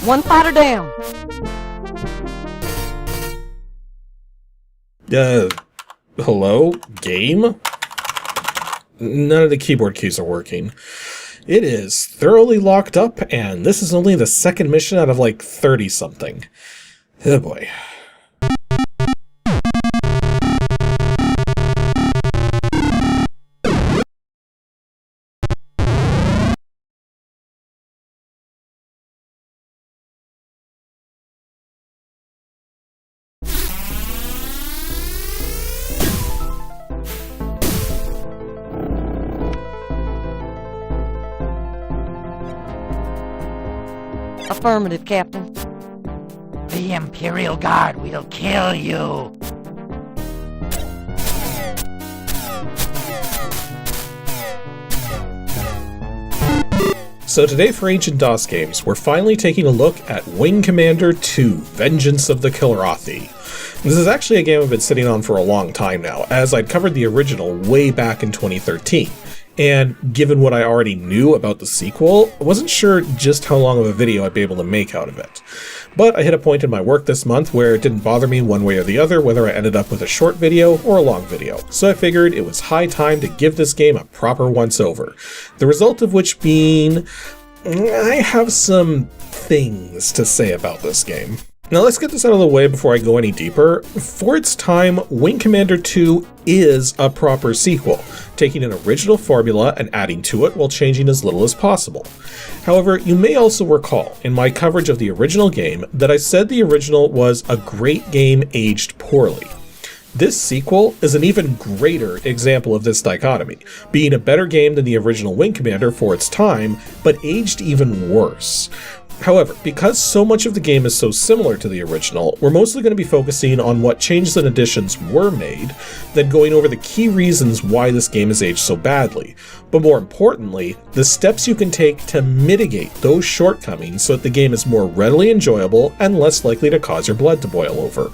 One fighter down. Hello? Game? None of the keyboard keys are working. It is thoroughly locked up, and this is only the second mission out of like 30-something. Oh boy. Affirmative, Captain. The Imperial Guard will kill you. So today for Ancient DOS Games, we're finally taking a look at Wing Commander 2, Vengeance of the Kilrathi. This is actually a game I've been sitting on for a long time now, as I'd covered the original way back in 2013. And given what I already knew about the sequel, I wasn't sure just how long of a video I'd be able to make out of it. But I hit a point in my work this month where it didn't bother me one way or the other whether I ended up with a short video or a long video, so I figured it was high time to give this game a proper once-over. The result of which being, I have some things to say about this game. Now let's get this out of the way before I go any deeper. For its time, Wing Commander 2 is a proper sequel, taking an original formula and adding to it while changing as little as possible. However, you may also recall in my coverage of the original game that I said the original was a great game aged poorly. This sequel is an even greater example of this dichotomy, being a better game than the original Wing Commander for its time, but aged even worse. However, because so much of the game is so similar to the original, we're mostly going to be focusing on what changes and additions were made, then going over the key reasons why this game has aged so badly. But more importantly, the steps you can take to mitigate those shortcomings so that the game is more readily enjoyable and less likely to cause your blood to boil over.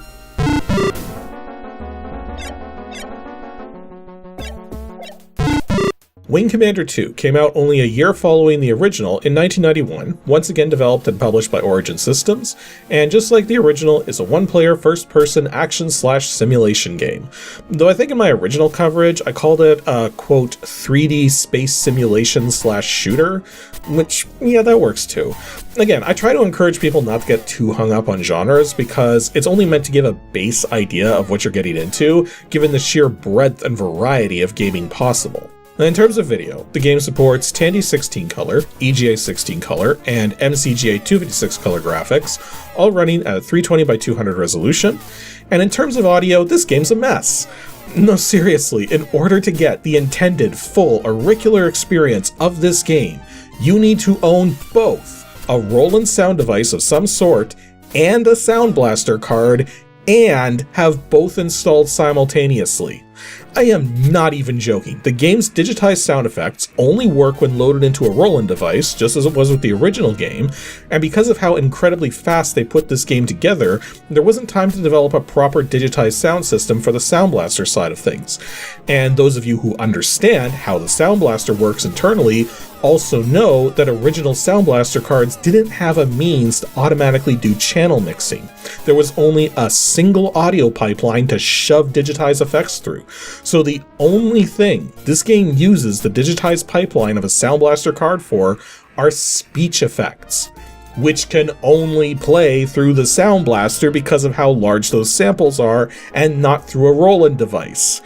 Wing Commander 2 came out only a year following the original in 1991, once again developed and published by Origin Systems, and just like the original, is a one-player, first-person action/simulation game. Though I think in my original coverage, I called it a, quote, 3D space simulation/shooter, which, yeah, that works too. Again, I try to encourage people not to get too hung up on genres because it's only meant to give a base idea of what you're getting into, given the sheer breadth and variety of gaming possible. Now, in terms of video, the game supports Tandy 16 color, EGA 16 color, and MCGA 256 color graphics, all running at a 320 by 200 resolution. And in terms of audio, this game's a mess. No, seriously, in order to get the intended full auricular experience of this game, you need to own both a Roland sound device of some sort and a Sound Blaster card, and have both installed simultaneously. I am not even joking. The game's digitized sound effects only work when loaded into a Roland device, just as it was with the original game, and because of how incredibly fast they put this game together, there wasn't time to develop a proper digitized sound system for the Sound Blaster side of things. And those of you who understand how the Sound Blaster works internally also know that original Sound Blaster cards didn't have a means to automatically do channel mixing. There was only a single audio pipeline to shove digitized effects through. So the only thing this game uses the digitized pipeline of a Sound Blaster card for are speech effects, which can only play through the Sound Blaster because of how large those samples are and not through a Roland device.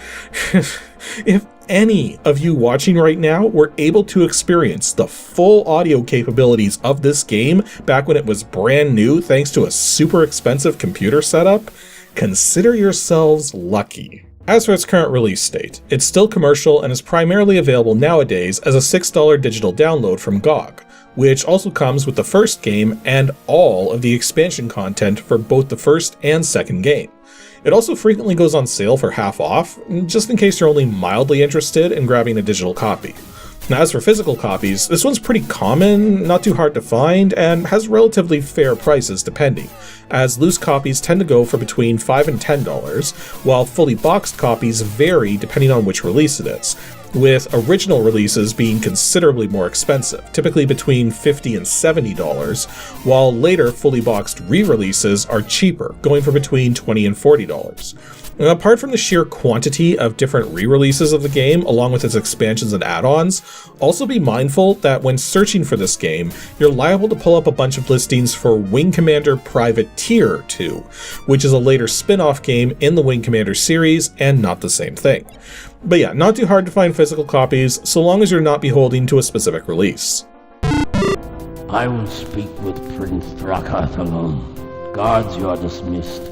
If any of you watching right now were able to experience the full audio capabilities of this game back when it was brand new thanks to a super expensive computer setup, consider yourselves lucky. As for its current release date, it's still commercial and is primarily available nowadays as a $6 digital download from GOG, which also comes with the first game and all of the expansion content for both the first and second game. It also frequently goes on sale for half off, just in case you're only mildly interested in grabbing a digital copy. Now, as for physical copies, this one's pretty common, not too hard to find, and has relatively fair prices depending, as loose copies tend to go for between $5 and $10, while fully boxed copies vary depending on which release it is. with original releases being considerably more expensive, typically between $50 and $70, while later fully boxed re-releases are cheaper, going for between $20 and $40. Now, apart from the sheer quantity of different re-releases of the game, along with its expansions and add-ons, also be mindful that when searching for this game, you're liable to pull up a bunch of listings for Wing Commander Privateer 2, which is a later spin-off game in the Wing Commander series and not the same thing. But yeah, not too hard to find physical copies, so long as you're not beholden to a specific release. I will speak with Prince Drakarth alone. Guards, you are dismissed.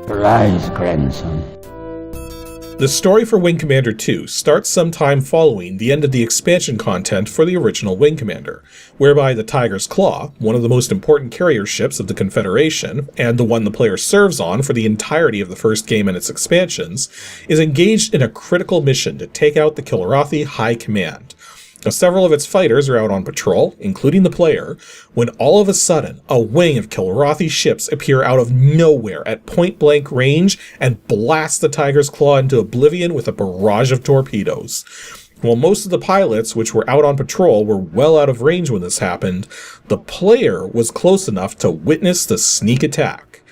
Arise, grandson. The story for Wing Commander 2 starts sometime following the end of the expansion content for the original Wing Commander, whereby the Tiger's Claw, one of the most important carrier ships of the Confederation, and the one the player serves on for the entirety of the first game and its expansions, is engaged in a critical mission to take out the Kilrathi High Command. Now, several of its fighters are out on patrol, including the player, when all of a sudden, a wing of Kilrathi ships appear out of nowhere at point-blank range and blast the Tiger's Claw into oblivion with a barrage of torpedoes. While most of the pilots, which were out on patrol, were well out of range when this happened, the player was close enough to witness the sneak attack.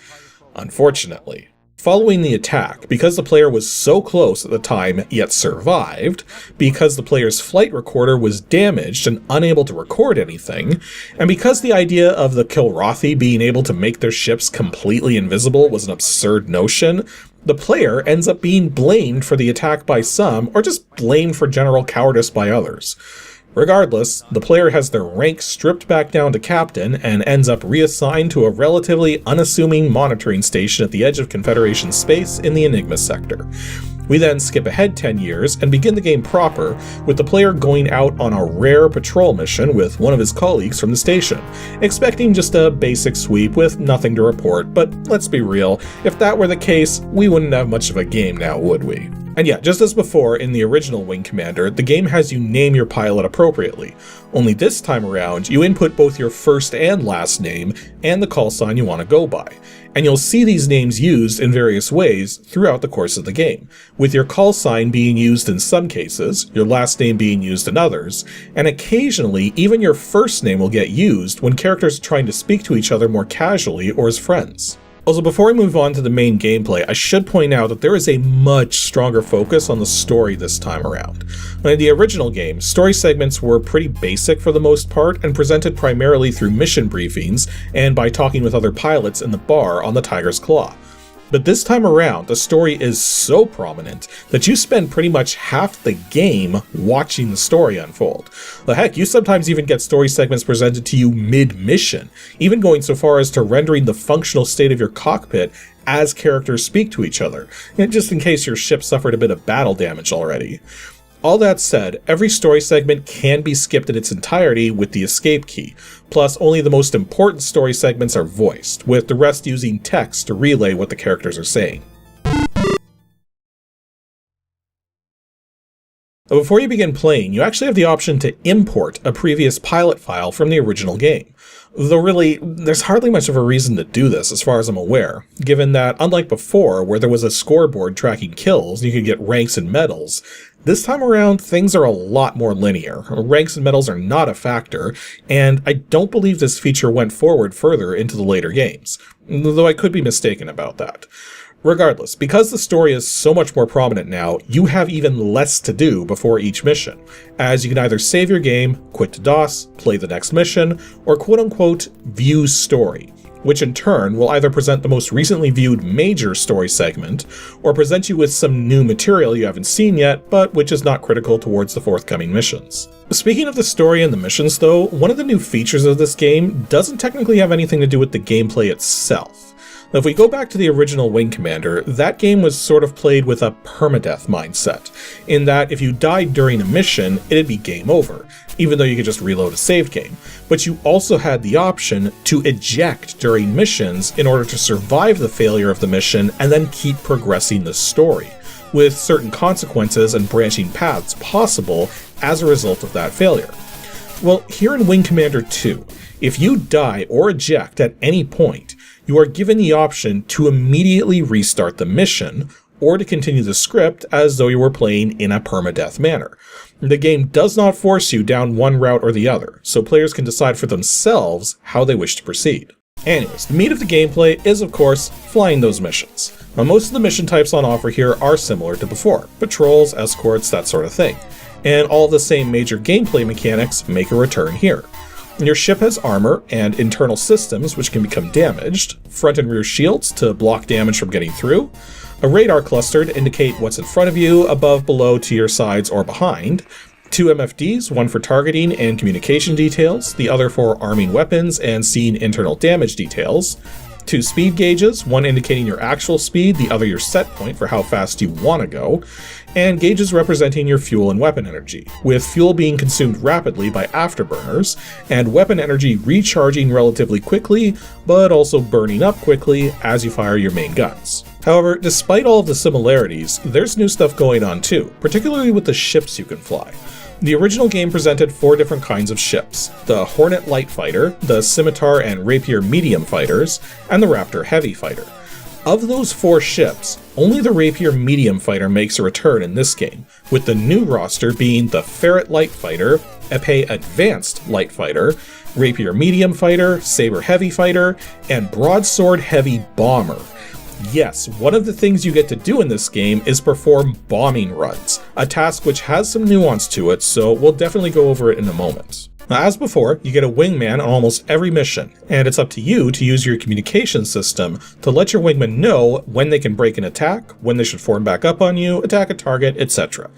Unfortunately, following the attack, because the player was so close at the time yet survived, because the player's flight recorder was damaged and unable to record anything, and because the idea of the Kilrathi being able to make their ships completely invisible was an absurd notion, the player ends up being blamed for the attack by some, or just blamed for general cowardice by others. Regardless, the player has their rank stripped back down to captain and ends up reassigned to a relatively unassuming monitoring station at the edge of Confederation space in the Enigma sector. We then skip ahead 10 years and begin the game proper, with the player going out on a rare patrol mission with one of his colleagues from the station, expecting just a basic sweep with nothing to report, but let's be real, if that were the case, we wouldn't have much of a game now, would we? And yeah, just as before in the original Wing Commander, the game has you name your pilot appropriately. Only this time around, you input both your first and last name and the call sign you want to go by. And you'll see these names used in various ways throughout the course of the game, with your call sign being used in some cases, your last name being used in others, and occasionally even your first name will get used when characters are trying to speak to each other more casually or as friends. Also, before we move on to the main gameplay, I should point out that there is a much stronger focus on the story this time around. In the original game, story segments were pretty basic for the most part and presented primarily through mission briefings and by talking with other pilots in the bar on the Tiger's Claw. But this time around, the story is so prominent that you spend pretty much half the game watching the story unfold. Heck, you sometimes even get story segments presented to you mid-mission, even going so far as to rendering the functional state of your cockpit as characters speak to each other, just in case your ship suffered a bit of battle damage already. All that said, every story segment can be skipped in its entirety with the escape key, plus only the most important story segments are voiced, with the rest using text to relay what the characters are saying. But before you begin playing, you actually have the option to import a previous pilot file from the original game. Though really, there's hardly much of a reason to do this as far as I'm aware, given that unlike before where there was a scoreboard tracking kills and you could get ranks and medals, this time around things are a lot more linear. Ranks and medals are not a factor, and I don't believe this feature went forward further into the later games, though I could be mistaken about that. Regardless, because the story is so much more prominent now, you have even less to do before each mission, as you can either save your game, quit to DOS, play the next mission, or quote-unquote view story, which in turn will either present the most recently viewed major story segment, or present you with some new material you haven't seen yet, but which is not critical towards the forthcoming missions. Speaking of the story and the missions though, one of the new features of this game doesn't technically have anything to do with the gameplay itself. Now, if we go back to the original Wing Commander, that game was sort of played with a permadeath mindset, in that if you died during a mission, it'd be game over, even though you could just reload a save game. But you also had the option to eject during missions in order to survive the failure of the mission and then keep progressing the story, with certain consequences and branching paths possible as a result of that failure. Well, here in Wing Commander 2, if you die or eject at any point, you are given the option to immediately restart the mission, or to continue the script as though you were playing in a permadeath manner. The game does not force you down one route or the other, so players can decide for themselves how they wish to proceed. Anyways, the meat of the gameplay is, of course, flying those missions. Now, most of the mission types on offer here are similar to before: patrols, escorts, that sort of thing. And all the same major gameplay mechanics make a return here. Your ship has armor and internal systems which can become damaged, front and rear shields to block damage from getting through, a radar cluster to indicate what's in front of you, above, below, to your sides, or behind, 2 MFDs, one for targeting and communication details, the other for arming weapons and seeing internal damage details, 2 speed gauges, one indicating your actual speed, the other your set point for how fast you want to go, and gauges representing your fuel and weapon energy, with fuel being consumed rapidly by afterburners, and weapon energy recharging relatively quickly, but also burning up quickly as you fire your main guns. However, despite all of the similarities, there's new stuff going on too, particularly with the ships you can fly. The original game presented 4 different kinds of ships: the Hornet Light Fighter, the Scimitar and Rapier Medium Fighters, and the Raptor Heavy Fighter. Of those 4 ships, only the Rapier Medium Fighter makes a return in this game, with the new roster being the Ferret Light Fighter, Epee Advanced Light Fighter, Rapier Medium Fighter, Saber Heavy Fighter, and Broadsword Heavy Bomber. Yes, one of the things you get to do in this game is perform bombing runs, a task which has some nuance to it, so we'll definitely go over it in a moment. Now, as before, you get a wingman on almost every mission, and it's up to you to use your communication system to let your wingman know when they can break an attack, when they should form back up on you, attack a target, etc.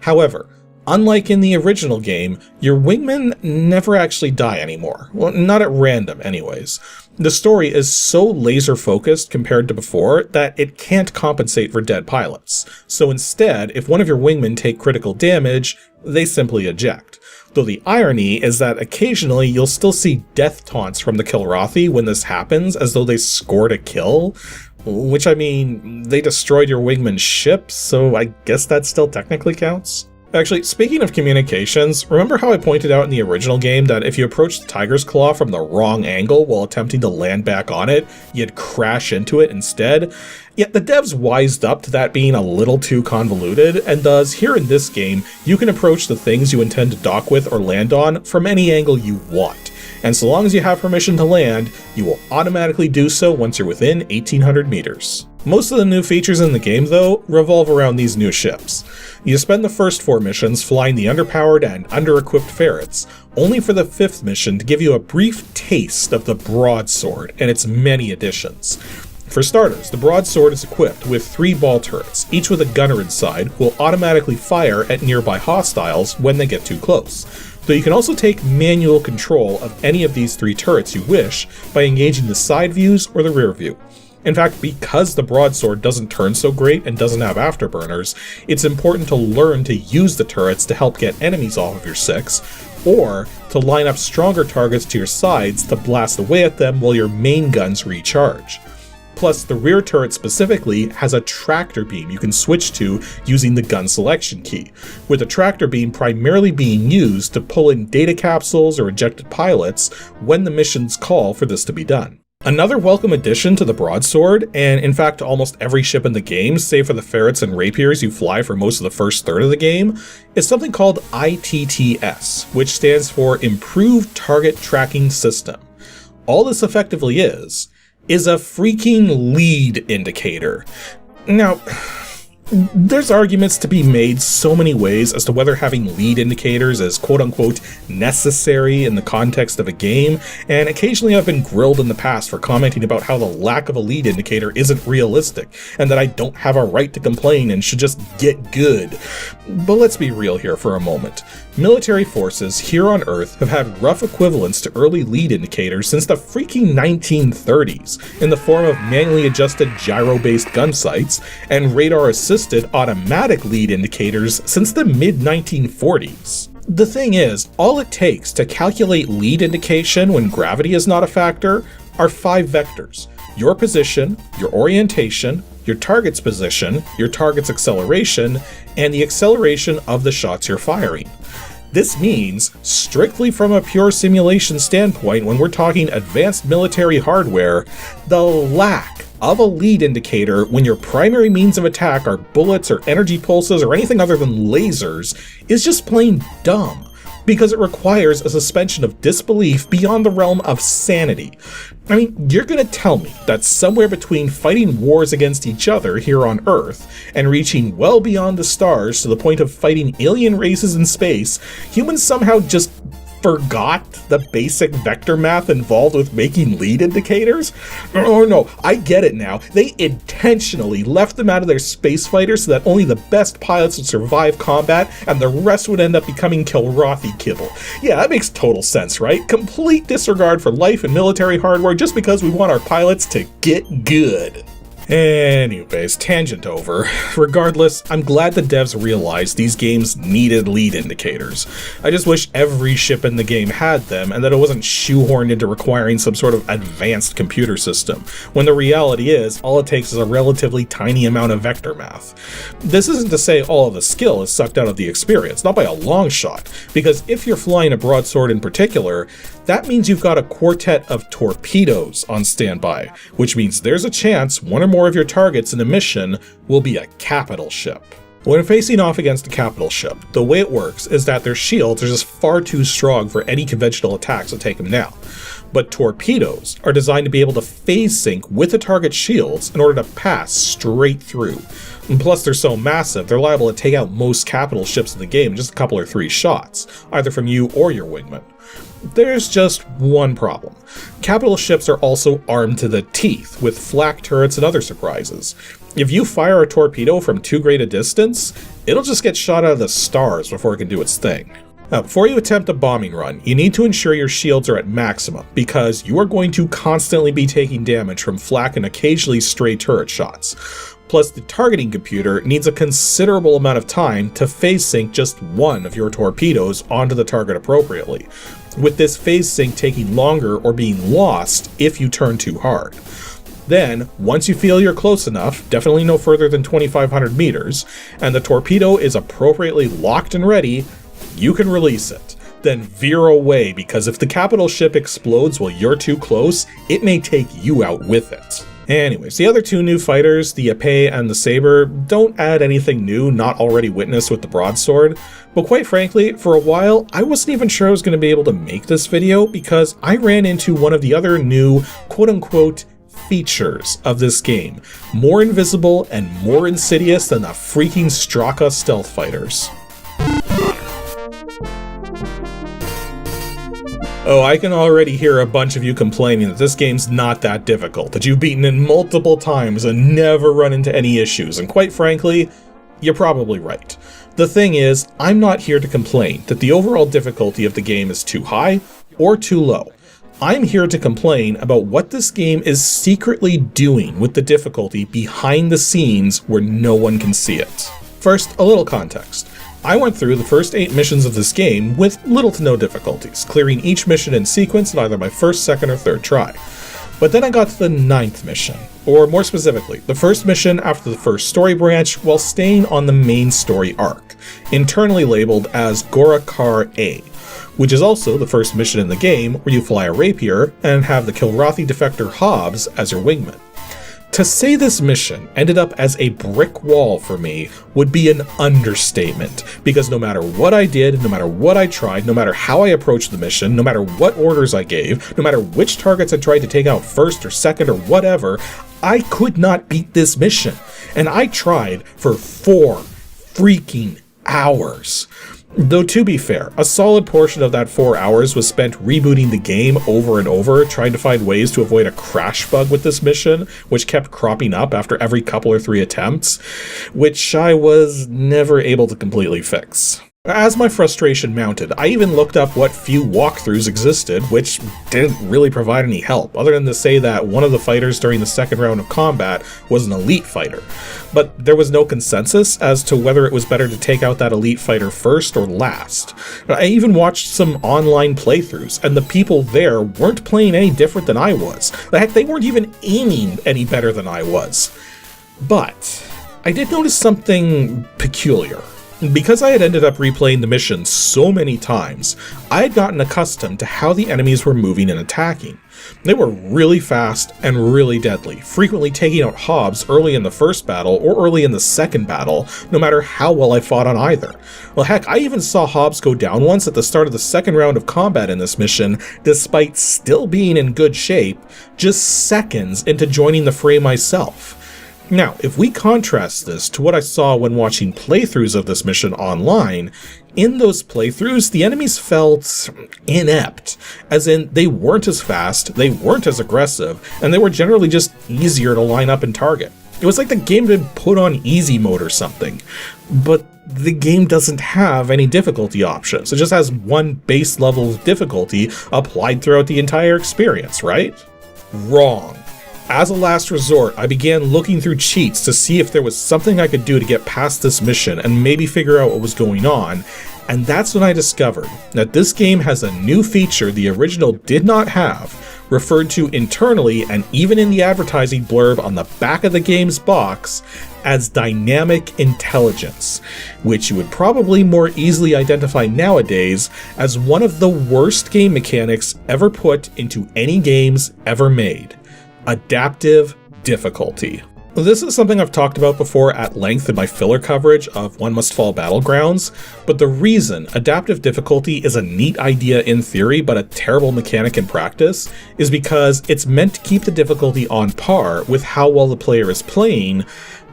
However, unlike in the original game, your wingmen never actually die anymore. Well, not at random anyways. The story is so laser focused compared to before that it can't compensate for dead pilots. So instead, if one of your wingmen take critical damage, they simply eject. Though the irony is that occasionally you'll still see death taunts from the Kilrathi when this happens, as though they scored a kill. Which, I mean, they destroyed your wingman's ship, so I guess that still technically counts. Actually, speaking of communications, remember how I pointed out in the original game that if you approached the Tiger's Claw from the wrong angle while attempting to land back on it, you'd crash into it instead? Yet the devs wised up to that being a little too convoluted, and thus, here in this game, you can approach the things you intend to dock with or land on from any angle you want. And so long as you have permission to land, you will automatically do so once you're within 1800 meters. Most of the new features in the game, though, revolve around these new ships. You spend the first 4 missions flying the underpowered and under-equipped ferrets, only for the 5th mission to give you a brief taste of the Broadsword and its many additions. For starters, the Broadsword is equipped with 3 ball turrets, each with a gunner inside, who will automatically fire at nearby hostiles when they get too close. Though you can also take manual control of any of these 3 turrets you wish by engaging the side views or the rear view. In fact, because the Broadsword doesn't turn so great and doesn't have afterburners, it's important to learn to use the turrets to help get enemies off of your 6, or to line up stronger targets to your sides to blast away at them while your main guns recharge. Plus, the rear turret specifically has a tractor beam you can switch to using the gun selection key, with the tractor beam primarily being used to pull in data capsules or ejected pilots when the missions call for this to be done. Another welcome addition to the Broadsword, and in fact to almost every ship in the game, save for the ferrets and rapiers you fly for most of the first third of the game, is something called ITTS, which stands for Improved Target Tracking System. All this effectively is a freaking lead indicator. Now, there's arguments to be made so many ways as to whether having lead indicators is quote-unquote necessary in the context of a game, and occasionally I've been grilled in the past for commenting about how the lack of a lead indicator isn't realistic, and that I don't have a right to complain and should just get good. But let's be real here for a moment. Military forces here on Earth have had rough equivalents to early lead indicators since the freaking 1930s, in the form of manually adjusted gyro-based gun sights and radar-assisted automatic lead indicators since the mid-1940s. The thing is, all it takes to calculate lead indication when gravity is not a factor are 5 vectors: your position, your orientation, your target's position, your target's acceleration, and the acceleration of the shots you're firing. This means, strictly from a pure simulation standpoint, when we're talking advanced military hardware, the lack of a lead indicator when your primary means of attack are bullets or energy pulses or anything other than lasers is just plain dumb, because it requires a suspension of disbelief beyond the realm of sanity. I mean, you're gonna tell me that somewhere between fighting wars against each other here on Earth and reaching well beyond the stars to the point of fighting alien races in space, humans somehow just forgot the basic vector math involved with making lead indicators? Oh no, I get it now. They intentionally left them out of their space fighters so that only the best pilots would survive combat and the rest would end up becoming Kilrathi kibble. Yeah, that makes total sense, right? Complete disregard for life and military hardware just because we want our pilots to get good. Anyways, tangent over. Regardless, I'm glad the devs realized these games needed lead indicators. I just wish every ship in the game had them and that it wasn't shoehorned into requiring some sort of advanced computer system, when the reality is, all it takes is a relatively tiny amount of vector math. This isn't to say all of the skill is sucked out of the experience, not by a long shot, because if you're flying a broadsword in particular, that means you've got a quartet of torpedoes on standby, which means there's a chance one or more of your targets in a mission will be a capital ship. When facing off against a capital ship, the way it works is that their shields are just far too strong for any conventional attacks to take them down. But torpedoes are designed to be able to phase sync with the target's shields in order to pass straight through. And plus they're so massive, they're liable to take out most capital ships in the game in just a couple or 3 shots, either from you or your wingman. There's just one problem. Capital ships are also armed to the teeth, with flak turrets and other surprises. If you fire a torpedo from too great a distance, it'll just get shot out of the stars before it can do its thing. Now, before you attempt a bombing run, you need to ensure your shields are at maximum, because you are going to constantly be taking damage from flak and occasionally stray turret shots. Plus, the targeting computer needs a considerable amount of time to phase sync just one of your torpedoes onto the target appropriately, with this phase sync taking longer or being lost if you turn too hard. Then, once you feel you're close enough, definitely no further than 2,500 meters, and the torpedo is appropriately locked and ready, you can release it. Then veer away, because if the capital ship explodes while you're too close, it may take you out with it. Anyways, the other 2 new fighters, the Epee and the Saber, don't add anything new not already witnessed with the broadsword, but quite frankly, for a while, I wasn't even sure I was going to be able to make this video because I ran into one of the other new quote-unquote features of this game, more invisible and more insidious than the freaking Straka stealth fighters. Oh, I can already hear a bunch of you complaining that this game's not that difficult, that you've beaten it multiple times and never run into any issues, and quite frankly, you're probably right. The thing is, I'm not here to complain that the overall difficulty of the game is too high or too low. I'm here to complain about what this game is secretly doing with the difficulty behind the scenes where no one can see it. First, a little context. I went through the first 8 missions of this game with little to no difficulties, clearing each mission in sequence in either my first, second, or third try. But then I got to the 9th mission, or more specifically, the first mission after the first story branch while staying on the main story arc, internally labeled as Gorakar A, which is also the first mission in the game where you fly a rapier and have the Kilrathi defector Hobbs as your wingman. To say this mission ended up as a brick wall for me would be an understatement, because no matter what I did, no matter what I tried, no matter how I approached the mission, no matter what orders I gave, no matter which targets I tried to take out first or second or whatever, I could not beat this mission. And I tried for 4 freaking hours. Though to be fair, a solid portion of that 4 hours was spent rebooting the game over and over, trying to find ways to avoid a crash bug with this mission, which kept cropping up after every couple or 3 attempts, which I was never able to completely fix. As my frustration mounted, I even looked up what few walkthroughs existed, which didn't really provide any help, other than to say that one of the fighters during the second round of combat was an elite fighter. But there was no consensus as to whether it was better to take out that elite fighter first or last. I even watched some online playthroughs, and the people there weren't playing any different than I was. Heck, they weren't even aiming any better than I was. But I did notice something peculiar. Because I had ended up replaying the mission so many times, I had gotten accustomed to how the enemies were moving and attacking. They were really fast and really deadly, frequently taking out Hobbs early in the first battle or early in the second battle, no matter how well I fought on either. Well, heck, I even saw Hobbs go down once at the start of the second round of combat in this mission, despite still being in good shape, just seconds into joining the fray myself. Now, if we contrast this to what I saw when watching playthroughs of this mission online, in those playthroughs, the enemies felt inept, as in they weren't as fast, they weren't as aggressive, and they were generally just easier to line up and target. It was like the game had been put on easy mode or something, but the game doesn't have any difficulty options. It just has one base level of difficulty applied throughout the entire experience, right? Wrong. As a last resort, I began looking through cheats to see if there was something I could do to get past this mission and maybe figure out what was going on, and that's when I discovered that this game has a new feature the original did not have, referred to internally and even in the advertising blurb on the back of the game's box as dynamic intelligence, which you would probably more easily identify nowadays as one of the worst game mechanics ever put into any games ever made. Adaptive difficulty. This is something I've talked about before at length in my filler coverage of One Must Fall Battlegrounds, but the reason adaptive difficulty is a neat idea in theory but a terrible mechanic in practice is because it's meant to keep the difficulty on par with how well the player is playing,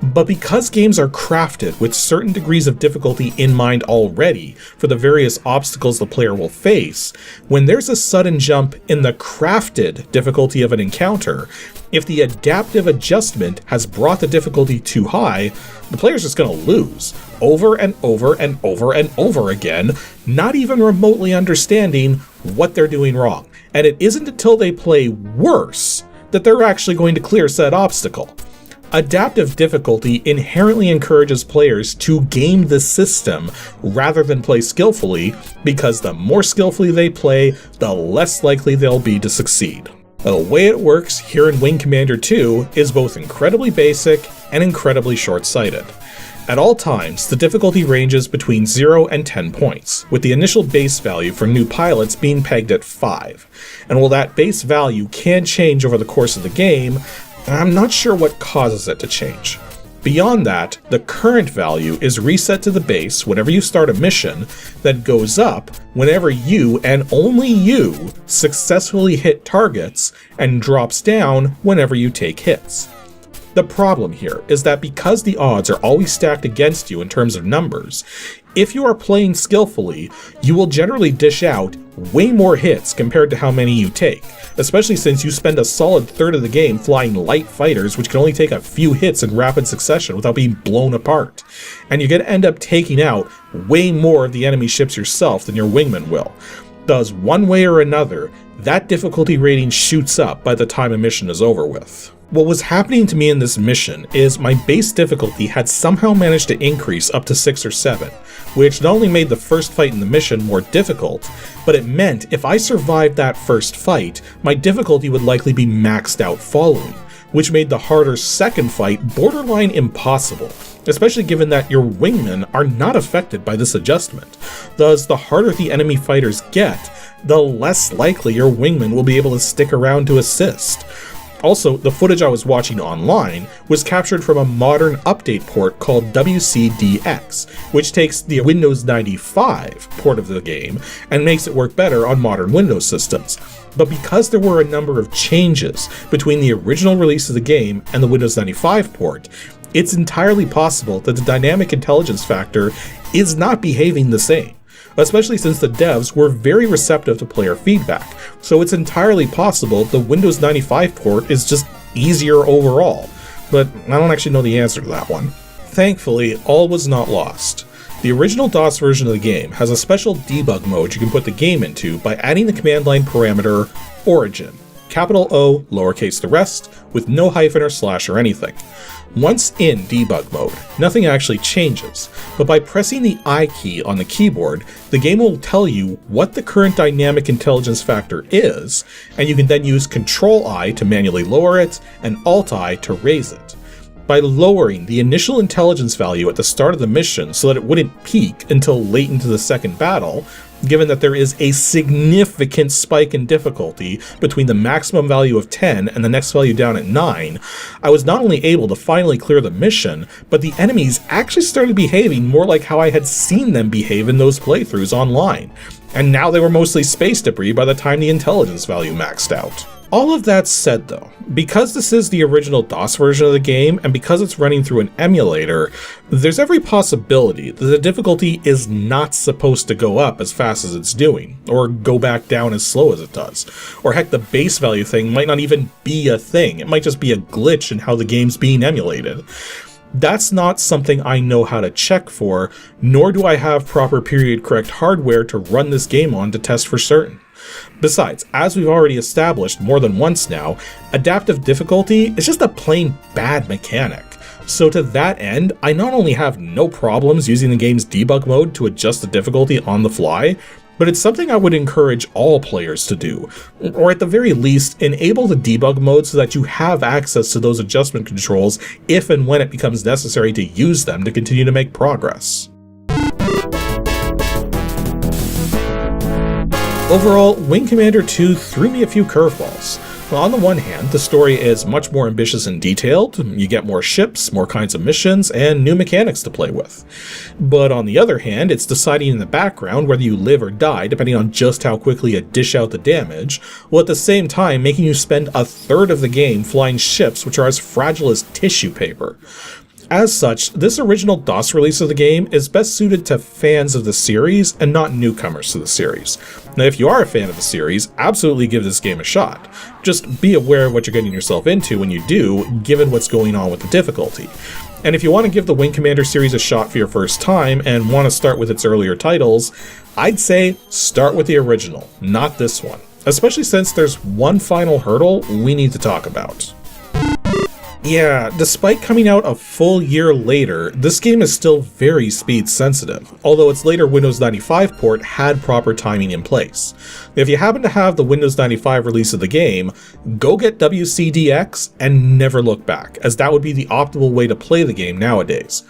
but because games are crafted with certain degrees of difficulty in mind already for the various obstacles the player will face, when there's a sudden jump in the crafted difficulty of an encounter, if the adaptive adjustment has brought the difficulty too high, the player's just going to lose, over and over and over and over again, not even remotely understanding what they're doing wrong. And it isn't until they play worse that they're actually going to clear said obstacle. Adaptive difficulty inherently encourages players to game the system rather than play skillfully, because the more skillfully they play, the less likely they'll be to succeed. The way it works here in Wing Commander 2 is both incredibly basic and incredibly short-sighted. At all times, the difficulty ranges between 0 and 10 points, with the initial base value for new pilots being pegged at 5. And while that base value can change over the course of the game, I'm not sure what causes it to change. Beyond that, the current value is reset to the base whenever you start a mission, that goes up whenever you and only you successfully hit targets, and drops down whenever you take hits. The problem here is that because the odds are always stacked against you in terms of numbers, if you are playing skillfully, you will generally dish out way more hits compared to how many you take, especially since you spend a solid third of the game flying light fighters which can only take a few hits in rapid succession without being blown apart. And you're going to end up taking out way more of the enemy ships yourself than your wingman will. Thus, one way or another, that difficulty rating shoots up by the time a mission is over with. What was happening to me in this mission is my base difficulty had somehow managed to increase up to 6 or 7, which not only made the first fight in the mission more difficult, but it meant if I survived that first fight, my difficulty would likely be maxed out following, which made the harder second fight borderline impossible, especially given that your wingmen are not affected by this adjustment. Thus, the harder the enemy fighters get, the less likely your wingman will be able to stick around to assist. Also, the footage I was watching online was captured from a modern update port called WCDX, which takes the Windows 95 port of the game and makes it work better on modern Windows systems. But because there were a number of changes between the original release of the game and the Windows 95 port, it's entirely possible that the dynamic intelligence factor is not behaving the same, especially since the devs were very receptive to player feedback, so it's entirely possible the Windows 95 port is just easier overall, but I don't actually know the answer to that one. Thankfully, all was not lost. The original DOS version of the game has a special debug mode you can put the game into by adding the command line parameter origin, capital O, lowercase the rest, with no hyphen or slash or anything. Once in debug mode, nothing actually changes, but by pressing the I key on the keyboard, the game will tell you what the current dynamic intelligence factor is, and you can then use Control I to manually lower it and Alt I to raise it. by lowering the initial intelligence value at the start of the mission so that it wouldn't peak until late into the second battle, given that there is a significant spike in difficulty between the maximum value of 10 and the next value down at 9, I was not only able to finally clear the mission, but the enemies actually started behaving more like how I had seen them behave in those playthroughs online. And now they were mostly space debris by the time the intelligence value maxed out. All of that said though, because this is the original DOS version of the game, and because it's running through an emulator, there's every possibility that the difficulty is not supposed to go up as fast as it's doing, or go back down as slow as it does. Or heck, the base value thing might not even be a thing, it might just be a glitch in how the game's being emulated. That's not something I know how to check for, nor do I have proper period correct hardware to run this game on to test for certain. Besides, as we've already established more than once now, adaptive difficulty is just a plain bad mechanic. So to that end, I not only have no problems using the game's debug mode to adjust the difficulty on the fly, but it's something I would encourage all players to do, or at the very least, enable the debug mode so that you have access to those adjustment controls if and when it becomes necessary to use them to continue to make progress. Overall, Wing Commander 2 threw me a few curveballs. On the one hand, the story is much more ambitious and detailed, you get more ships, more kinds of missions, and new mechanics to play with. But on the other hand, it's deciding in the background whether you live or die depending on just how quickly you dish out the damage, while at the same time making you spend a third of the game flying ships which are as fragile as tissue paper. As such, this original DOS release of the game is best suited to fans of the series and not newcomers to the series. Now, if you are a fan of the series, absolutely give this game a shot. Just be aware of what you're getting yourself into when you do, given what's going on with the difficulty. And if you want to give the Wing Commander series a shot for your first time and want to start with its earlier titles, I'd say start with the original, not this one. Especially since there's one final hurdle we need to talk about. Yeah, despite coming out a full year later, this game is still very speed sensitive, although its later Windows 95 port had proper timing in place. If you happen to have the Windows 95 release of the game, go get WCDX and never look back, as that would be the optimal way to play the game nowadays.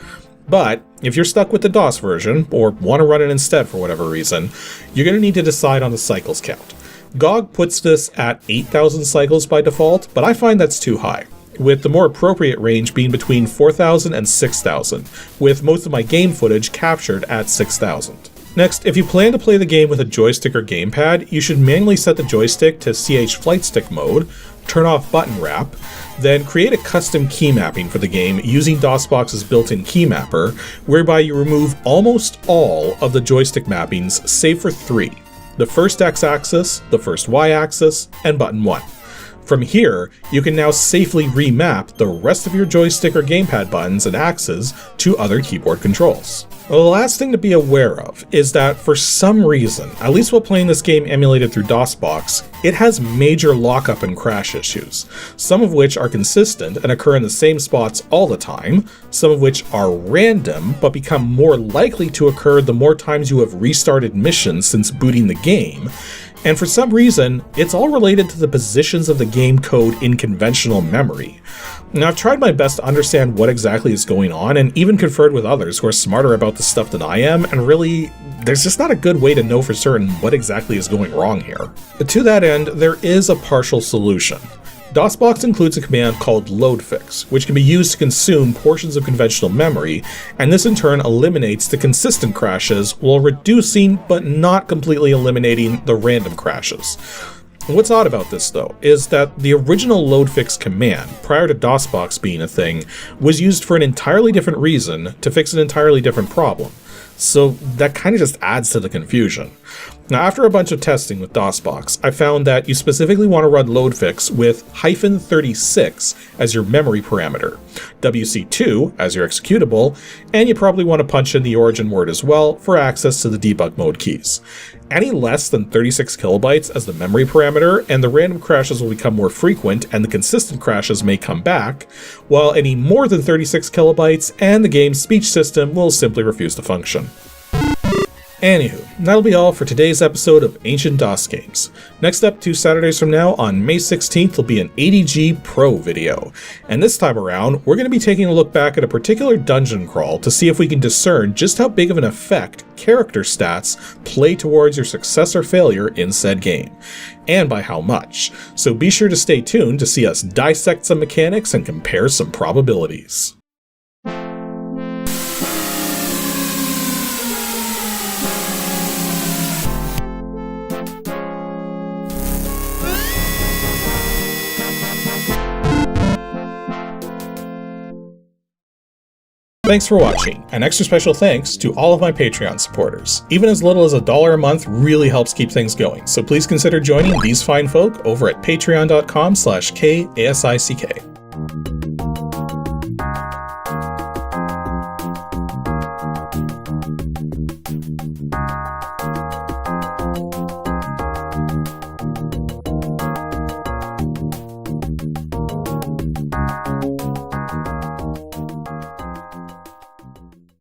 But if you're stuck with the DOS version, or want to run it instead for whatever reason, you're going to need to decide on the cycles count. GOG puts this at 8,000 cycles by default, but I find that's too high, with the more appropriate range being between 4,000 and 6,000, with most of my game footage captured at 6,000. Next, if you plan to play the game with a joystick or gamepad, you should manually set the joystick to CH flight stick mode, turn off button wrap, then create a custom key mapping for the game using DOSBox's built-in key mapper, whereby you remove almost all of the joystick mappings save for 3: the first X-axis, the first Y-axis, and button 1. From here, you can now safely remap the rest of your joystick or gamepad buttons and axes to other keyboard controls. The last thing to be aware of is that for some reason, at least while playing this game emulated through DOSBox, it has major lockup and crash issues, some of which are consistent and occur in the same spots all the time, some of which are random but become more likely to occur the more times you have restarted missions since booting the game, and for some reason, it's all related to the positions of the game code in conventional memory. Now, I've tried my best to understand what exactly is going on, and even conferred with others who are smarter about this stuff than I am, and really, there's just not a good way to know for certain what exactly is going wrong here. To that end, there is a partial solution. DOSBox includes a command called loadfix, which can be used to consume portions of conventional memory, and this in turn eliminates the consistent crashes while reducing but not completely eliminating the random crashes. What's odd about this though, is that the original loadfix command, prior to DOSBox being a thing, was used for an entirely different reason to fix an entirely different problem. So that kind of just adds to the confusion. Now, after a bunch of testing with DOSBox, I found that you specifically want to run loadfix with -36 as your memory parameter, WC2 as your executable, and you probably want to punch in the origin word as well for access to the debug mode keys. Any less than 36 kilobytes as the memory parameter, and the random crashes will become more frequent and the consistent crashes may come back, while any more than 36 kilobytes and the game's speech system will simply refuse to function. Anywho, that'll be all for today's episode of Ancient DOS Games. Next up, 2 Saturdays from now, on May 16th, will be an ADG Pro video. And this time around, we're going to be taking a look back at a particular dungeon crawl to see if we can discern just how big of an effect character stats play towards your success or failure in said game, and by how much. So be sure to stay tuned to see us dissect some mechanics and compare some probabilities. Thanks for watching, and extra special thanks to all of my Patreon supporters. Even as little as $1 a month really helps keep things going, so please consider joining these fine folk over at patreon.com/KASICK.